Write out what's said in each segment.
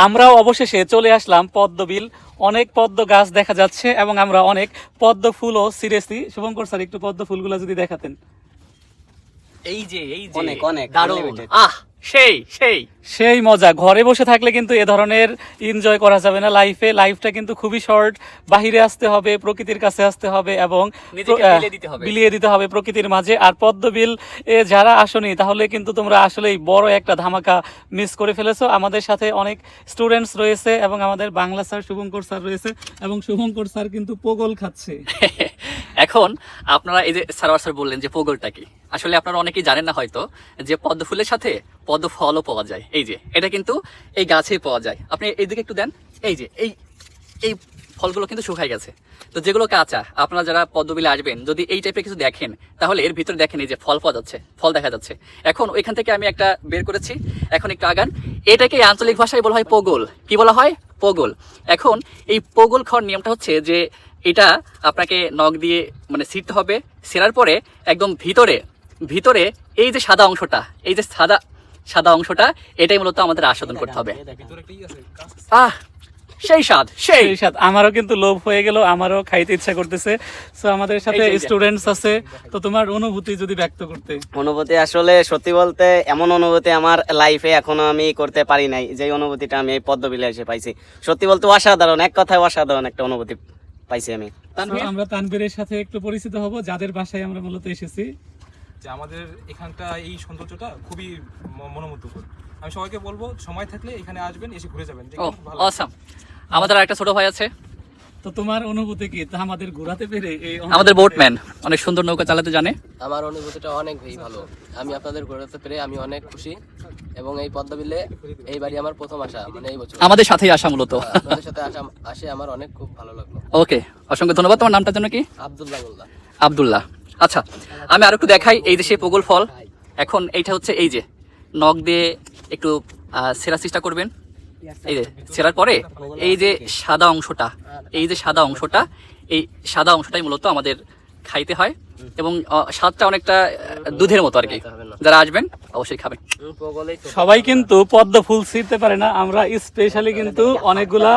আমরাও অবশেষে চলে আসলাম পদ্মবিল। অনেক পদ্ম গাছ দেখা যাচ্ছে এবং আমরা অনেক পদ্ম ফুলও ছিঁড়েছি। শুভঙ্কর স্যার একটু পদ্ম ফুলগুলো যদি দেখাতেন। এই যে অনেক অনেক দারুণ, unlimited। সেই সেই সেই মজা। ঘরে বসে থাকলে কিন্তু এ ধরনের এনজয় করা যাবে না লাইফটা কিন্তু খুবই শর্ট। বাহিরে আসতে হবে, প্রকৃতির কাছে আসতে হবে এবং নিজেকে বিলিয়ে দিতে হবে। প্রকৃতির মাঝে। আর পদ্মবিল এ যারা আসনি তাহলে কিন্তু তোমরা আসলেই বড় একটা ধামাকা মিস করে ফেলেছো। আমাদের সাথে অনেক স্টুডেন্টস রয়েছে এবং আমাদের বাংলা স্যার শুভঙ্কর স্যার রয়েছে এবং শুভঙ্কর স্যার কিন্তু পোগল খাচ্ছে। এখন আপনারা এই যে স্যার বললেন যে পোগলটা কি, আসলে আপনারা অনেকেই জানেন না হয়তো যে পদ্ম ফুলের সাথে পদ্ম ফলও পাওয়া যায়। এই যে এটা কিন্তু এই গাছেই পাওয়া যায়। আপনি এইদিকে একটু দেন। এই যে এই ফলগুলো কিন্তু শুকায় গেছে। তো যেগুলো কাঁচা, আপনারা যারা পদ্মবিলে আসবেন যদি এই টাইপের কিছু দেখেন তাহলে এর ভিতরে দেখেন এই যে ফল পাওয়া যাচ্ছে, ফল দেখা যাচ্ছে। এখন ওইখান থেকে আমি একটা বের করেছি, এখন একটু আগান। এটাকে আঞ্চলিক ভাষায় বলা হয় পোগল। কি বলা হয়? পোগল। এখন এই পোগল খাওয়ার নিয়মটা হচ্ছে যে এটা আপনাকে নখ দিয়ে মানে ছিঁড়তে হবে। ছেঁড়ার পরে একদম ভিতরে এই যে সাদা অংশটা, এই যে সাদা অংশটা, এটাই মূলত আমাদের আস্বাদন করতে হবে। সেই স্বাদ। আমারও কিন্তু লোভ হয়ে গেল, আমারও খাইতে ইচ্ছা করতেছে। সো আমাদের সাথে স্টুডেন্টস আছে, তো তোমার অনুভূতি যদি ব্যক্ত করতে। অনুভূতি আসলে সত্যি বলতে এমন অনুভূতি আমার লাইফে এখনো আমি করতে পারি নাই, যে অনুভূতিটা আমি এই পদ্মবিলে এসে পাইছি। সত্যি বলতে অসাধারণ, এক কথায় অসাধারণ একটা অনুভূতি পাইছি আমি। আমরা তানভীরের সাথে একটু পরিচিত হব, যাদের বাসায় আমরা মূলত এসেছি। যে আমাদের এখানটা এই সৌন্দর্যটা খুবই মনোমুগ্ধকর। আমি সবাইকে বলবো সময় থাকলে এখানে আসবেন, এসে ঘুরে যাবেন। অসাম। আমাদের আরেকটা ছোট ভাই আছে। তো তোমার অনুভূতি কি তা আমাদের ঘোরাতে পেরে? আমাদের বোটম্যান অনেক সুন্দর নৌকা চালাতে জানে। আমার অনুভূতিটা অনেক ভালো। আমি আপনাদের ঘোরাতে পেরে আমি অনেক খুশি এবং এই পদ্মবিলে এই বাড়ি আমার প্রথম আসা, মানে এই বছর আমাদের সাথেই আসা মূলত। আপনাদের সাথে আসে আমার অনেক খুব ভালো লাগলো। ওকে, অসংখ্য ধন্যবাদ। তোমার নামটা যেন কি? আব্দুল্লাহ। আচ্ছা, আমি আর একটু দেখাই। এই যে সেই পোগল ফল। এখন এইটা হচ্ছে এই যে নখ দিয়ে একটু ছেঁড়ার চেষ্টা করবেন। এই যে ছেঁড়ার পরে এই যে সাদা অংশটা, এই সাদা অংশটাই মূলত আমাদের খাইতে হয় এবং স্বাদটা অনেকটা দুধের মতো আর কি। যারা আসবেন অবশ্যই খাবেন। সবাই কিন্তু পদ্ম ফুল ছিঁড়তে পারে না, আমরা স্পেশালি কিন্তু অনেকগুলা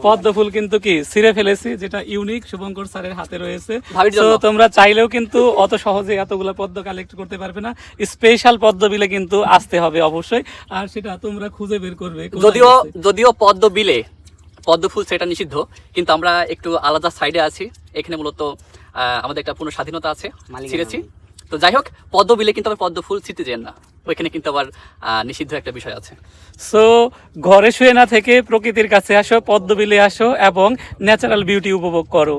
পদ্ম ফুল কিন্তু কি ছিঁড়ে ফেলেছি, যেটা ইউনিক শুভঙ্কর স্যারের হাতে রয়েছে। তো তোমরা চাইলেও কিন্তু অত সহজে এতগুলা পদ্ম কালেক্ট করতে পারবে না। স্পেশাল পদ্ম বিলে কিন্তু আসতে হবে অবশ্যই, আর সেটা তোমরা খুঁজে বের করবে। যদিও পদ্ম বিলে পদ্ম ফুল সেটা নিষিদ্ধ, কিন্তু আমরা একটু আলাদা সাইডে আছি। এখানে মূলত আমাদের একটা পূর্ণ স্বাধীনতা আছে, ছিঁড়েছি। তো যাই হোক, পদ্ম বিলে কিন্তু আবার পদ্ম ফুল ছিঁড়তে যেন না, ওইখানে কিন্তু আবার নিষিদ্ধ একটা বিষয় আছে। সো ঘরে শুয়ে না থেকে প্রকৃতির কাছে আসো, পদ্ম বিলে আসো এবং ন্যাচারাল বিউটি উপভোগ করো।